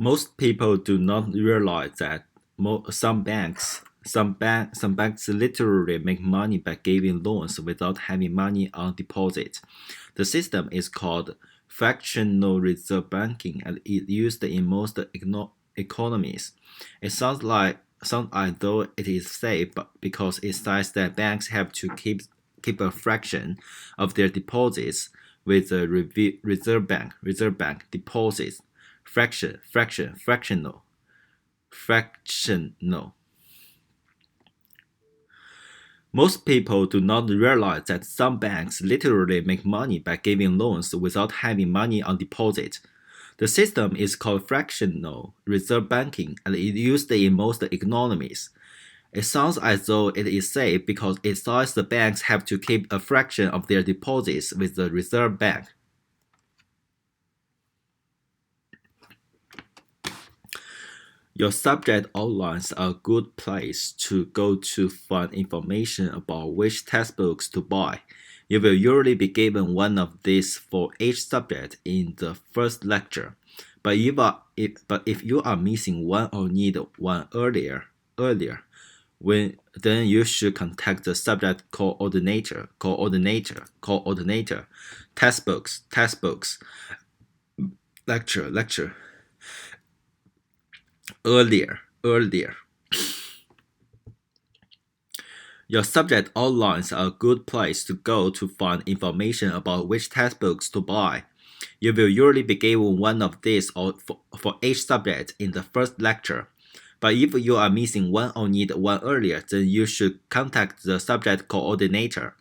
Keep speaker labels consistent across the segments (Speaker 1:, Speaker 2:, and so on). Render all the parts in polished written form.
Speaker 1: Most people do not realize that some banks literally make money by giving loans without having money on deposit. The system is called fractional reserve banking and is used in most economies. It sounds as though it is safe but because it says that banks have to keep a fraction of their deposits with the reserve bank deposits fractional. Most people do not realize that some banks literally make money by giving loans without having money on deposit. The system is called fractional reserve banking and is used in most economies. It sounds as though it is safe because it says the banks have to keep a fraction of their deposits with the reserve bank. Your subject outlines are a good place to go to find information about which textbooks to buy. You will usually be given one of these for each subject in the first lecture. But if you are missing one or need one earlier, then you should contact the subject coordinator, textbooks, lecture, earlier. Your subject outlines are a good place to go to find information about which textbooks to buy. You will usually be given one of these for each subject in the first lecture. But if you are missing one or need one earlier, then you should contact the subject coordinator.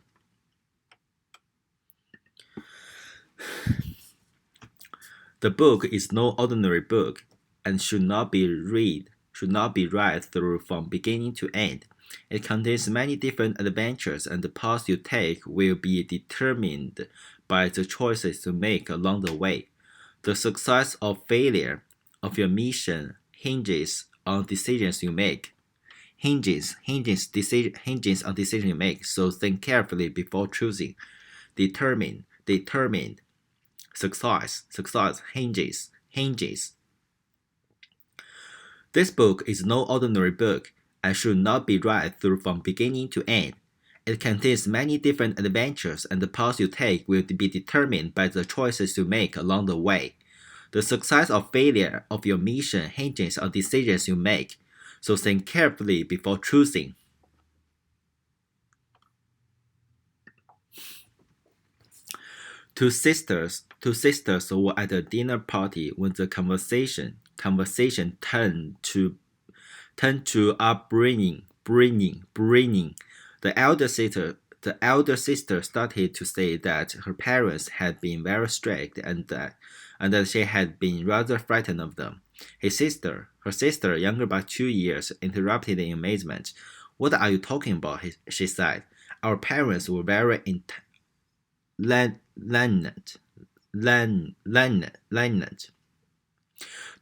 Speaker 1: The book is no ordinary book and should not be read through from beginning to end. It contains many different adventures and the path you take will be determined by the choices you make along the way. The success or failure of your mission hinges on decisions you make. Hinges on decisions you make, so think carefully before choosing. Determined. Success hinges. This book is no ordinary book and should not be read through from beginning to end. It contains many different adventures and the path you take will be determined by the choices you make along the way. The success or failure of your mission hinges on decisions you make, so think carefully before choosing. Two sisters were at a dinner party when the conversation turned to upbringing. The elder sister started to say that her parents had been very strict and that she had been rather frightened of them. Her sister, younger by 2 years, interrupted in amazement. "What are you talking about?" she said. "Our parents were very lenient.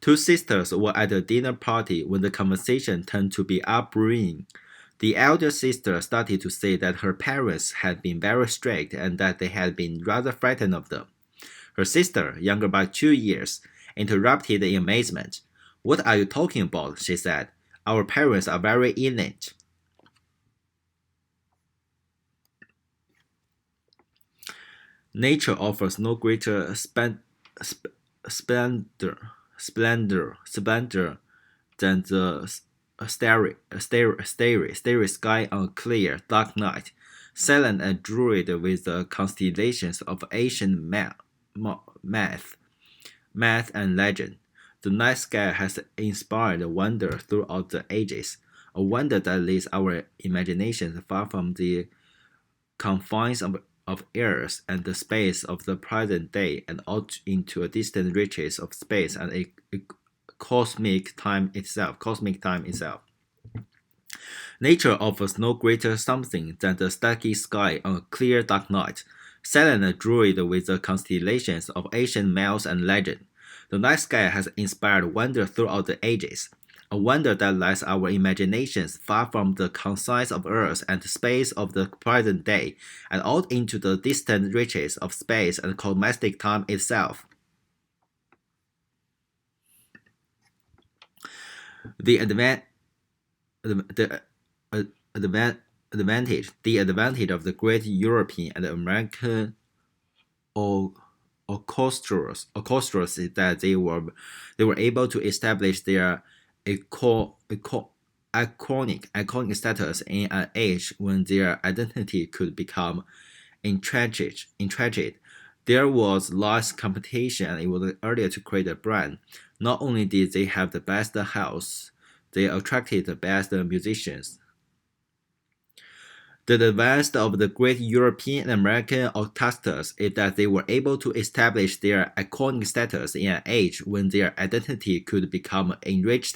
Speaker 1: Two sisters were at a dinner party when the conversation turned to be upbringing. The elder sister started to say that her parents had been very strict and that they had been rather frightened of them. Her sister, younger by 2 years, interrupted in amazement. "What are you talking about?" she said. "Our parents are very lenient." Nature offers no greater splendor than the starry sky on a clear, dark night, silent and druid with the constellations of ancient math and legend. The night sky has inspired wonder throughout the ages, a wonder that leads our imaginations far from the confines of earth and the space of the present day and out into a distant reaches of space and a cosmic time itself. Nature offers no greater something than the starry sky on a clear dark night, silent and druid with the constellations of ancient myths and legend. The night sky has inspired wonder throughout the ages, a wonder that lies our imaginations far from the confines of earth and space of the present day, and out into the distant reaches of space and cosmic time itself. The advan- the uh, advan- the advantage of the great European and American or orchestras is that they were able to establish their iconic status in an age when their identity could become entrenched. There was less competition and it was earlier to create a brand. Not only did they have the best house, they attracted the best musicians. The advantage of the great European and American orchestras is that they were able to establish their iconic status in an age when their identity could become enriched.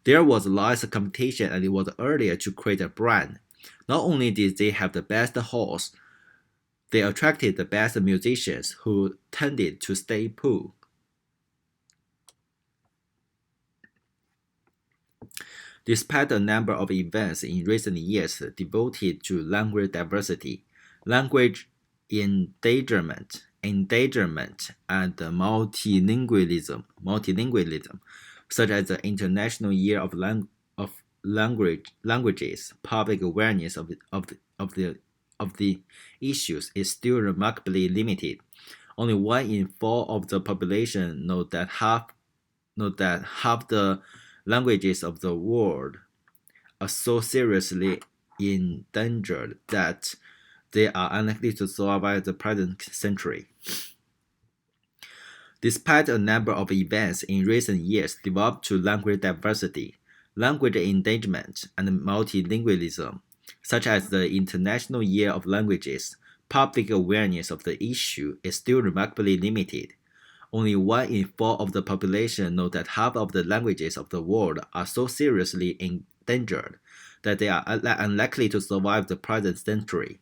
Speaker 1: There was less competition and it was earlier to create a brand. Not only did they have the best halls, they attracted the best musicians who tended to stay put. Despite a number of events in recent years devoted to language diversity, language endangerment, and multilingualism, such as the International Year of Languages, public awareness of the issues is still remarkably limited. Only 1 in 4 of the population know that half the languages of the world are so seriously endangered that they are unlikely to survive the present century. Despite a number of events in recent years devoted to language diversity, language endangerment, and multilingualism, such as the International Year of Languages, public awareness of the issue is still remarkably limited. Only 1 in 4 of the population know that half of the languages of the world are so seriously endangered that they are unlikely to survive the present century.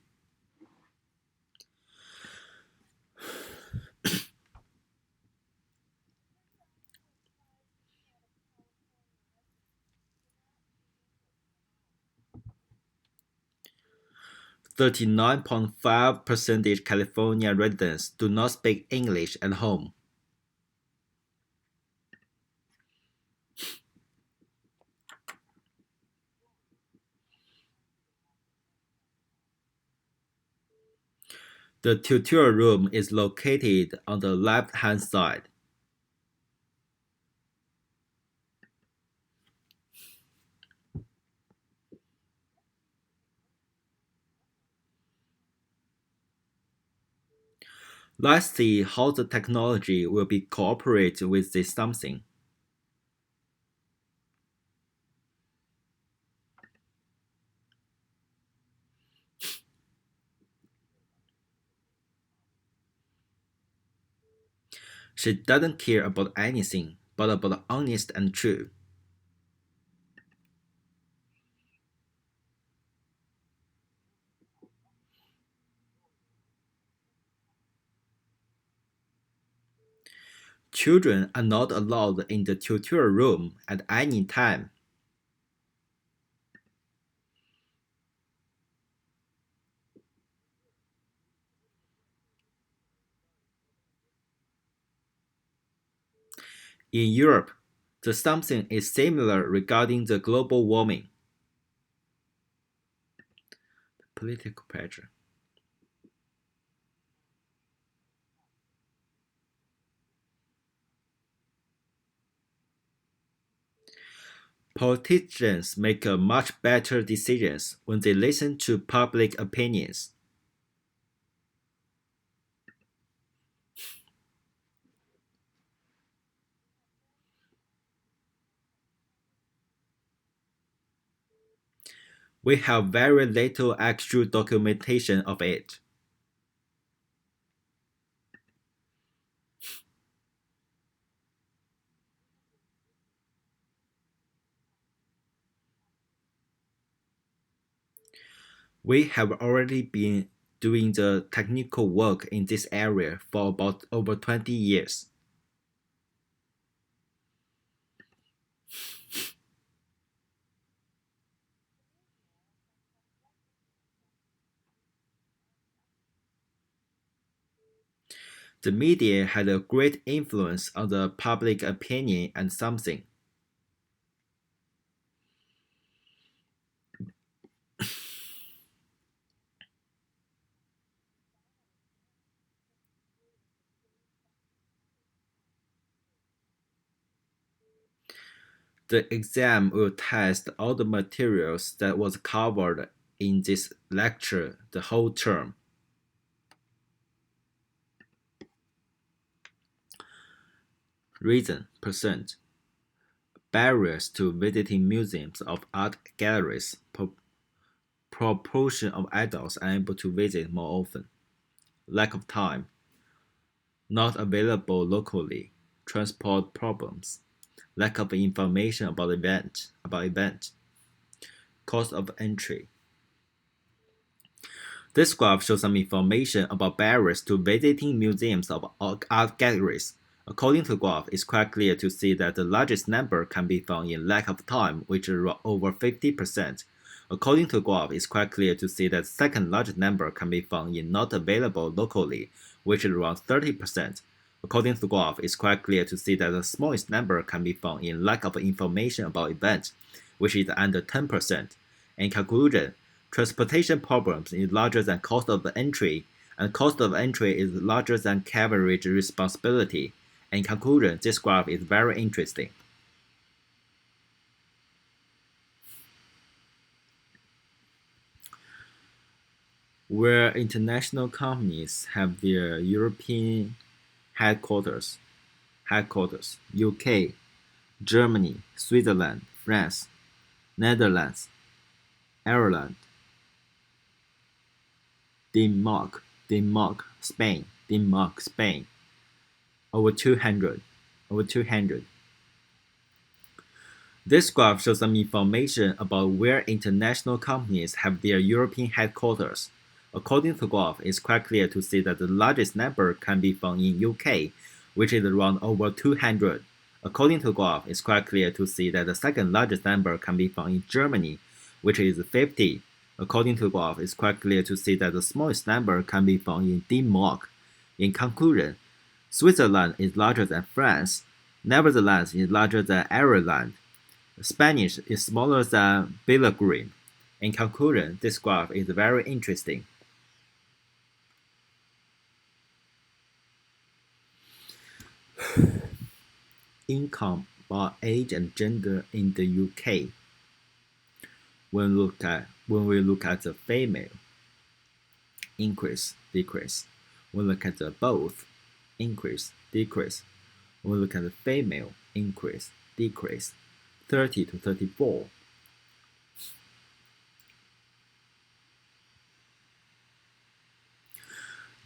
Speaker 1: 39.5% California residents do not speak English at home. The tutorial room is located on the left-hand side. Let's see how the technology will be cooperate with this something. She doesn't care about anything but about honest and true. Children are not allowed in the tutorial room at any time. In Europe, the something is similar regarding the global warming. Political pressure. Politicians make much better decisions when they listen to public opinions. We have very little actual documentation of it. We have already been doing the technical work in this area for about over 20 years. The media had a great influence on the public opinion and something. The exam will test all the materials that was covered in this lecture the whole term. Reason percent. Barriers to visiting museums of art galleries. Proportion of adults unable to visit more often. Lack of time. Not available locally. Transport problems. Lack of information about event. Cost of entry. This graph shows some information about barriers to visiting museums of art galleries. According to the graph, it's quite clear to see that the largest number can be found in lack of time, which is over 50%. According to the graph, it's quite clear to see that the second largest number can be found in not available locally, which is around 30%. According to the graph, it's quite clear to see that the smallest number can be found in lack of information about events, which is under 10%. In conclusion, transportation problems is larger than cost of entry, and cost of entry is larger than coverage responsibility. In conclusion, this graph is very interesting. Where international companies have their European headquarters, UK, Germany, Switzerland, France, Netherlands, Ireland, Denmark, Spain, over 200. This graph shows some information about where international companies have their European headquarters. According to the graph, it's quite clear to see that the largest number can be found in UK, which is around over 200. According to the graph, it's quite clear to see that the second largest number can be found in Germany, which is 50. According to the graph, it's quite clear to see that the smallest number can be found in Denmark. In conclusion, Switzerland is larger than France, Netherlands is larger than Ireland, Spanish is smaller than Belgium. In conclusion, this graph is very interesting. Income by age and gender in the UK. When we look at the female, increase, decrease. When we look at the both, increase, decrease. When we look at the female, increase, decrease. 30 to 34.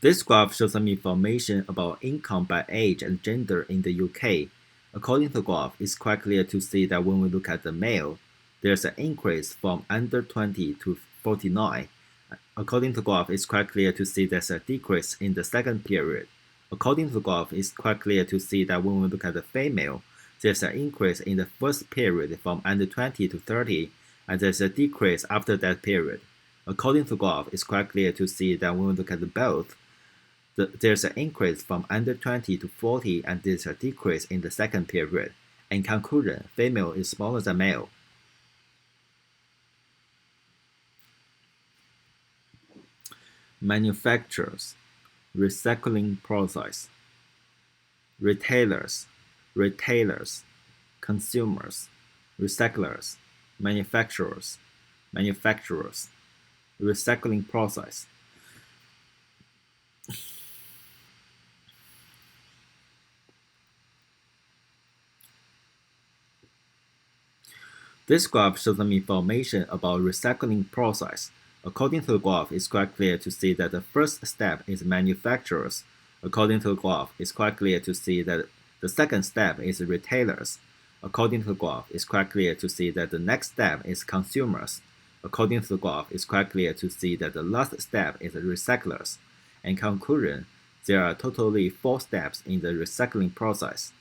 Speaker 1: This graph shows some information about income by age and gender in the UK. According to the graph, it's quite clear to see that when we look at the male, there's an increase from under 20 to 49. According to the graph, it's quite clear to see there's a decrease in the second period. According to the graph, it's quite clear to see that when we look at the female, there's an increase in the first period from under 20 to 30, and there's a decrease after that period. According to the graph, it's quite clear to see that when we look at the both, there's an increase from under 20 to 40, and there's a decrease in the second period. In conclusion, female is smaller than male. Manufacturers, recycling process, retailers, consumers, recyclers, manufacturers, recycling process. This graph shows some information about recycling process. According to the graph, it's quite clear to see that the first step is manufacturers. According to the graph, it's quite clear to see that the second step is retailers. According to the graph, it's quite clear to see that the next step is consumers. According to the graph, it's quite clear to see that the last step is recyclers. In conclusion, there are totally 4 steps in the recycling process.